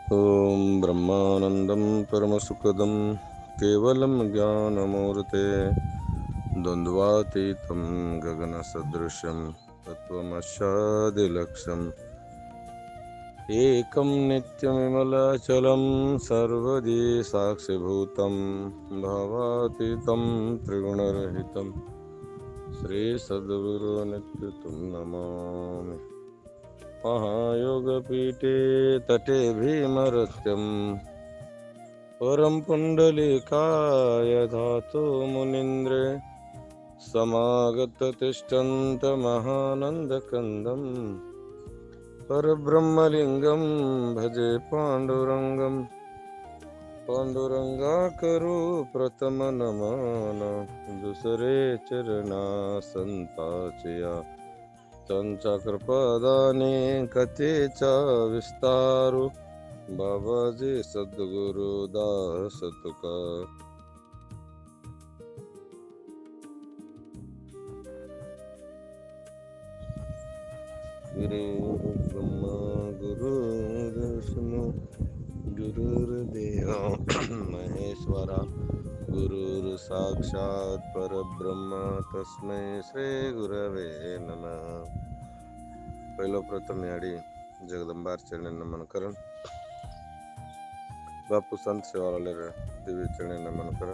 ॐ ब्रह्मानन्दं परमसुखदं केवलं ज्ञानमूर्ते द्वन्द्वातीतं गगनसदृशं तत्त्वमस्यादिलक्ष्यम् एकं नित्यमिमलचलं सर्वदी साक्षिभूतं भावातीतं त्रिगुणरहितं श्रीसद्गुरुनित्यं नमामि। महायोगपीठे तटे भीमरत्यं परं पुण्डलीकाय धातु मुनीन्द्रे समागततिष्ठन्तमहानन्दकन्दं परब्रह्मलिङ्गं भजे पाण्डुरङ्गाकरो प्रथमनमन दुसरे चरणा संताचया त्यांच्या कृपादाने कथेचा विस्तारू बाबाजी सद्गुरु दास तुका। गुरु ब्रह्मा गुरु विष्णु गुरुर्देव महेश्वरा गुरुर साक्षात परब्रह्म तस्मै श्री गुरवे नमः। पहिलो प्रथम याडी जगदंबार चरणी नमन करण बापू संत सेवाले दिव्य चरणी नमन कर।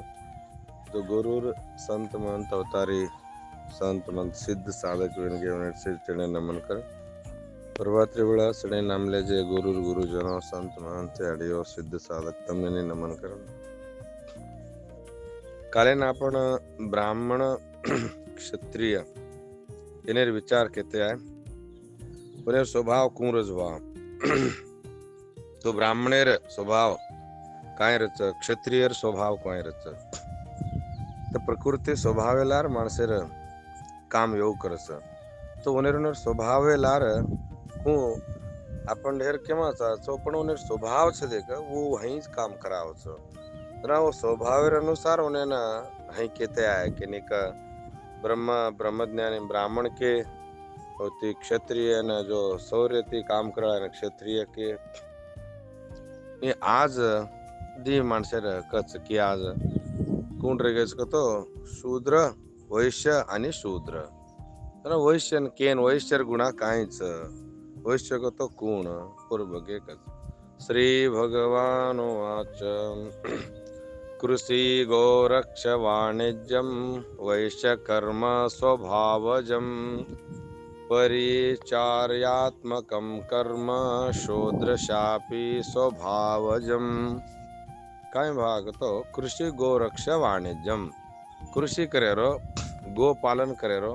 जो गुरुर संत महंत अवतारी संत महंत सिद्ध साधक घेऊन चरणी नमन कर। प्रभात्री वेळा सडे नामले जे गुरुर गुरुजन संत महंत अडियो सिद्ध साधक तमने नमन कर। कालेन आपण ब्राह्मण क्षत्रिय इन्हें विचार कहते हैं उन्हें स्वभाव कौन रजवा तो ब्राह्मणेर स्वभाव काय रच क्षत्रियर स्वभाव काय रच तर प्रकृती स्वभावेलार माणसेर काम योग करस तो उन्हें स्वभावेलार हूँ अपन ढेर केमाचा चो पण उन्हें स्वभाव छे देख वो वहीं काम करावच वो स्वभाव अनुसार उन्हें ना हई कहते आए कि निक ब्रह्मज्ञानी ब्राह्मण के होती क्षत्रिय न जो शौर्य थी काम करा क्षत्रिय के आज दी माणसे कच की आज कोण रे तो शूद्र वैश्य आणि शूद्र वैश्य केन वैश्यर गुणा काहीच वैश्य को तो कोण पूर्व कच श्री भगवान वाच कृषि गोरक्ष वाणिज्यम वैश्य कर्म स्वभावजम परिचार्यात्मकं कर्म शूद्रशापि स्वभावजम। काय भाग तो कृषि गोरक्ष वाणिज्यम कृषि करेरो गो पालन करेरो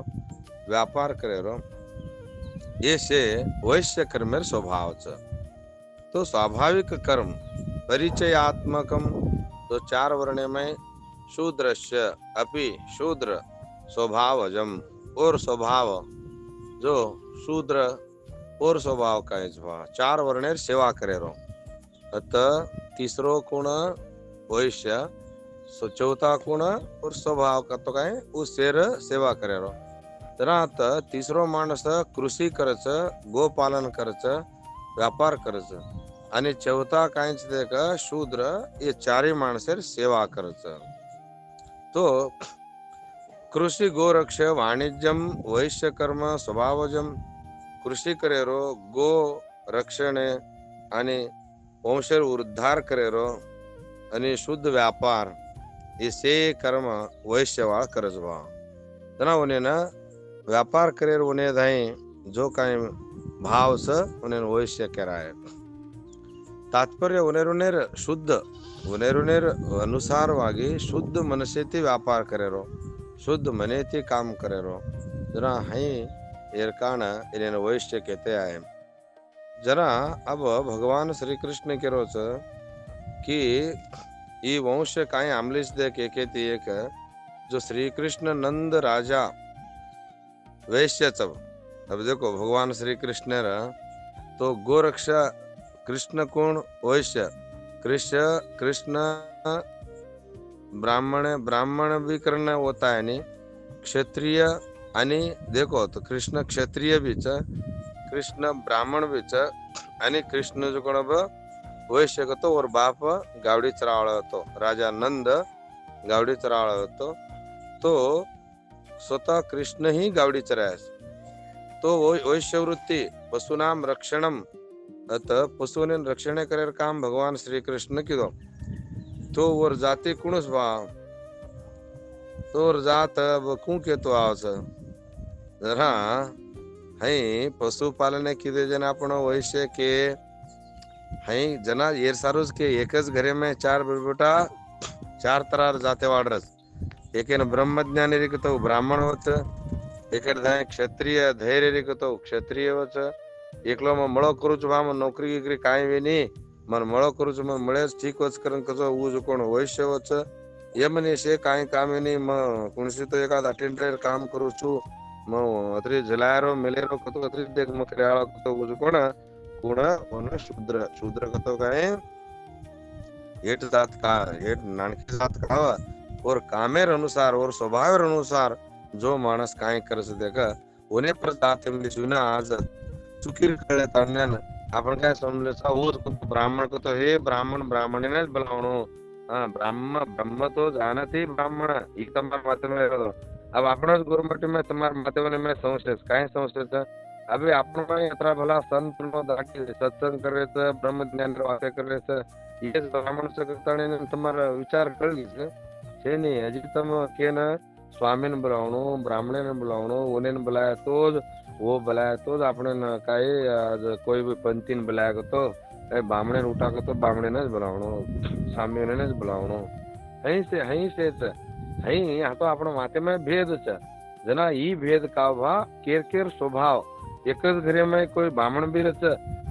व्यापार करेरो ये से वैश्य कर्मेर स्वभाव तो स्वाभाविक कर्म परिचयात्मकम तो चार वर्णे में शूद्रस्य अपि शूद्र स्वभावजम और स्वभाव जो शूद्र और स्वभाव का चार वर्णेर सेवा करेरो अतः तीसरो गुण वैश्य चौथा गुण और स्वभाव का तो काय उसेर सेवा करेरो तरत तीसरो माणस कृषी करच गोपालन करच व्यापार करच आणि चौथा काय का शूद्र ये चारी माणसेर सेवा करच तो कृषि गोरक्ष वाणिज्यम वैश्य कर्म स्वभावजम कृषि करेरो गो रक्षणे आणि वंशर उद्धार करेरो आणि शुद्ध व्यापार इसे कर्म वैश्यवाळ करजवा तना उन्हें ना व्यापार करेर उन्हें धाई जो काय भाव स उन्हें वैश्य कराए तात्पर्य उनेर शुद्ध उनेर अनुसार वागी शुद्ध मनसेती व्यापार करेरो शुद्ध मनेती काम करेरो जरा हई एरकाण इन्हें वैश्य कहते आए। जरा अब भगवान श्री कृष्ण के रोच कि ये वंश काय आमलिस दे के एक जो श्री कृष्ण नंद राजा वैश्य चब अब देखो भगवान श्री कृष्ण तो गोरक्षा कृष्ण कोण वैश्य कृष्ण ब्राह्मण भी करना होता है नहीं क्षत्रिय आणि देखो तो कृष्ण क्षत्रिय बीच कृष्ण ब्राह्मण बीच आणि कृष्ण जो कोण वैश्य कतो और बाप गावडी चरावळ होतो. राजा नंद गावडी चरावळ होतो. तो स्वतः कृष्ण ही गावडी चरायस. तो वैश्यवृत्ती पशुनाम रक्षणम अत पशुने रक्षण करे काम भगवान श्री कृष्ण कीधो. तो और जाति कुणस भाव तो और जात कू केतो आवस जरा हई पशुपालन कीधे जन आपण वैश्य के हई जना येर सारूस के एकच घरे में चार बेटा चार तरार जाते वाडरस. एकेन ब्रह्मज्ञानी रिकतो ब्राह्मण होच. एकेन क्षत्रिय धैर्य रिकतो क्षत्रिय होच. एकलो में मळो करूच भाम नौकरी गिकरी काई वे नी मन मळो करूच मन मळेच ठीक होच करन कसो ऊज कोण वैश्य होच. यमने से काई काम नी म कुणसी तो एकाद अटेंडर काम करू छु म अतरी जलायरो मेलेरो कतो अतरी देख म कर्याळो कतो ऊज कोण कोण कोण शूद्र शूद्र कतो काय हेठ जात का हेठ नानकी जात का और कामेर अनुसार और स्वभावेर अनुसार जो माणस काय करस देख ओने पर जाते म्हणजे जुना आज चुकीर कळले ताण्यान आपण काय समजलेचा ऊज ब्राह्मण कतो हे ब्राह्मण ब्राह्मणीने बोलावणो. हाँ ब्रह्म तो जानती ब्राह्मण ई तमार माते में रहो. अब आपण गुरुमठी में तमार माते में संशय काय संशय अबे आपण में यात्रा भला संत नो दाखी सत्संग करे छ ब्रह्म ज्ञान वाते करे छ ये ब्राह्मण से करताने तमार विचार कळली छे ने हजी तम के न स्वामी ने बुलावणो ब्राह्मणे ने बुलावणो ओने ने बुलाया तो वो बुलाया तो आपने न काय कोई भी पंथी ने बुलाया तो बामणे उठा तो बामणे ने बुलावणो स्वामी ने बुलावणो. हई से हई यहाँ तो आपण माते में भेद छ जना ई भेद का भा केर केर स्वभाव एकच घरे में कोई ब्राह्मण भी रच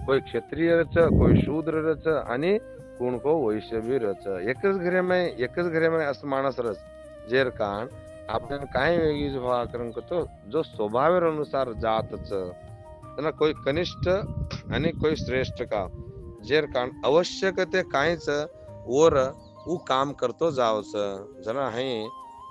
कोई क्षत्रिय रच कोई शूद्र रच आणि कोण को वैश्य भी रच एकच घरे में अस माणस रच जेर कारण आपण काय वेगळी भाव करून करतो जो स्वभावेर अनुसार जात छ जना कोई कनिष्ठ आणि कोई श्रेष्ठ का जेर कारण आवश्यकते कायच और उ काम करतो जावस जना है.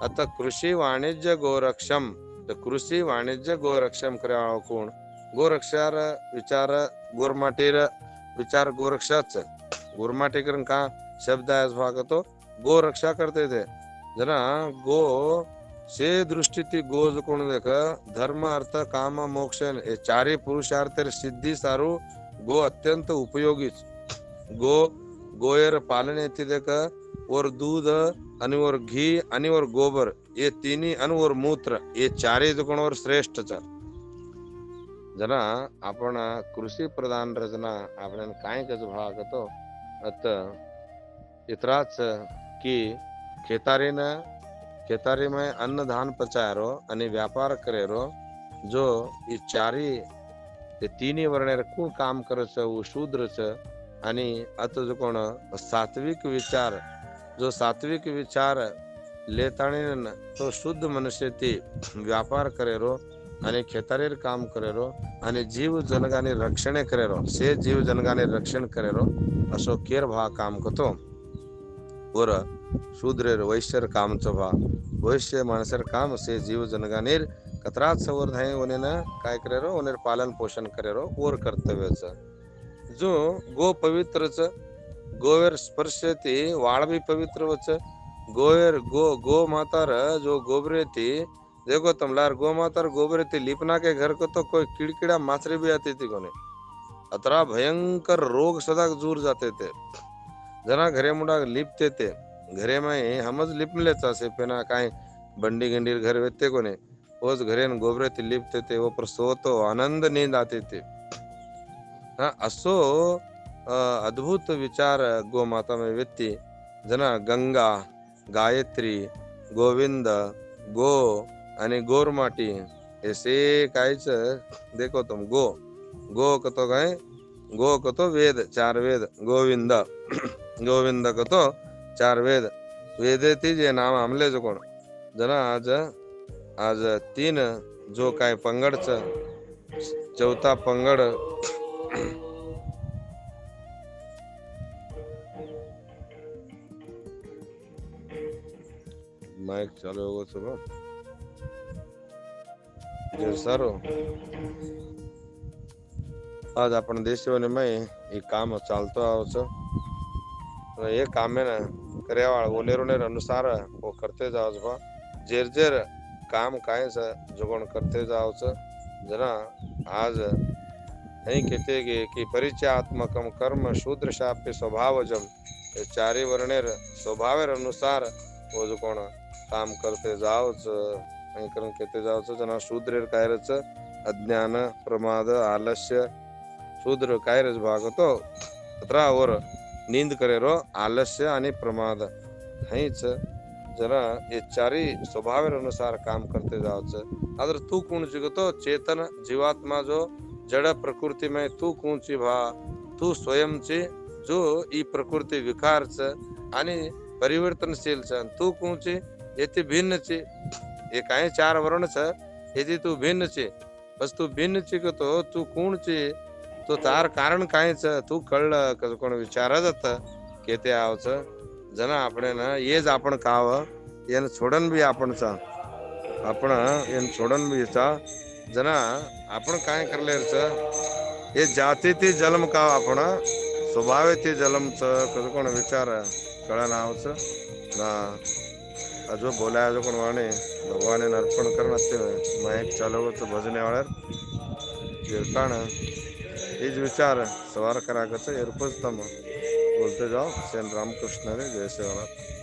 आता कृषी वाणिज्य गोरक्षम तर कृषी वाणिज्य गोरक्षम करावं कोण गोरक्षार विचार गोरमाटीर विचार गोरक्षाच गोरमाटीकरण का शब्द आहे भागतो गोरक्षा करते थे जना गो से दृष्टि थी गो कोण देख धर्म अर्थ काम मोक्ष ये चारे पुरुषार्थ सिद्धि सारू गो अत्यंत उपयोगी. गो गोयर पालन थी देख और दूध आणि और घी आणि और गोबर ये तीनी आणि और मूत्र ये चारे कोण और श्रेष्ठ च जना आपण कृषी प्रधान रचना आपण काय कच भाग तो अत इतराच की खेतारी में अन्न धान पचायरो आणि व्यापार करेरो जो ये चारी ये तीनी वर्णेर को काम करे छ वो शूद्र छ आणि अत जो कोण सात्विक विचार लेताणी तो शुद्ध मनुष्य ती व्यापार करेरो आणि खेतारीर काम करेरो आणि जीव जनगाने रक्षण करेरो से जीव जनगाने रक्षण करेरो असो केर भा काम कतो और शूद्रेर वैश्यर काम च भा वैश्य माणसर काम से जीव जनगानेर कतरात संवर्धन ओने न काय करेरो ओनेर पालन पोषण करेरो और कर्तव्य च जो गो पवित्र च गोवेर स्पर्शती वाळ भी पवित्र वच गोवेर गो मातार जो गोबरे थी देखो तमलार गो मातार गोबरे थी लिपना के घर को तो कोई कीड़कीड़ा माछरी भी आती थी कोने अतरा भयंकर रोग सदा दूर जाते थे जना घरे मुंडा लिपते थे घरे में हमज लिपलेचा से पेना काय बंडी गंडीर घर वेते कोने ओस घरे गोबरे थी लिपते थे वो पर सोतो आनंद नींद आती थी. हाँ असो अद्भुत विचार गो माता में व्यक्ति जना गंगा गायत्री गोविंद गो आणि गोरमाटी ऐसे कायच देखो तुम गो कतो काय गो कतो वेद चार वेद गोविंद गोविंद कतो चार वेद वेदेती जे नाम हमले जो कोण जना आज तीन जो काय पंगडच चौथा पंगड माइक चालू होगो सुबह सारो आज आपण देशवानी में ये काम चालतो आवच ये कामे न कर्यावाळ ओनेरोनेर अनुसार वो करते जाओ बा जेर जेर काम काय से जुगण करते जाओ जना आज नहीं कहते कि परिचयात्मकम कर्म शूद्र शाप्य स्वभावजम ये चारी वर्णेर स्वभावेर अनुसार वो जो कोण काम करते जाओच नहीं करून कहते जाओच जना शूद्रेर कायरच अज्ञान प्रमाद आलस्य शूद्र कायरच भागतो तत्रावर नींद करेरो आलस्य आणि प्रमाद हेच जरा ये चारी स्वभावेर अनुसार काम करते जाओच आदर तू कोण जिगतो चेतन जीवात्मा जो जड़ प्रकृति में तू कोणची भा तू स्वयंची जो ई प्रकृती विकारच आणि परिवर्तनशील छ तू कोणची येथे भिन्नची हे काय चार वर्णच येथे तू भिन्नची बस तू भिन्नची तो तू कोणची तो तार कारण कायच तू कळलं का कोण विचारा जात केते आवच जना આપણે ना ये आपण काव येन छोडन बी आपण येन छोडन बी जना आपण काय करले हे जाती ती जन्म का आपण स्वभावे ती जन्मच कसं कोण विचार कळण आवच ना अजो बोलाय अजो कोण वाणे भगवान अर्पण करणार माईक चालवत भजने वाळर गिरकाण इज विचार सवार करागच एरपच तम बोलते जाओ सेन रामकृष्ण रे जय सेवानाथ।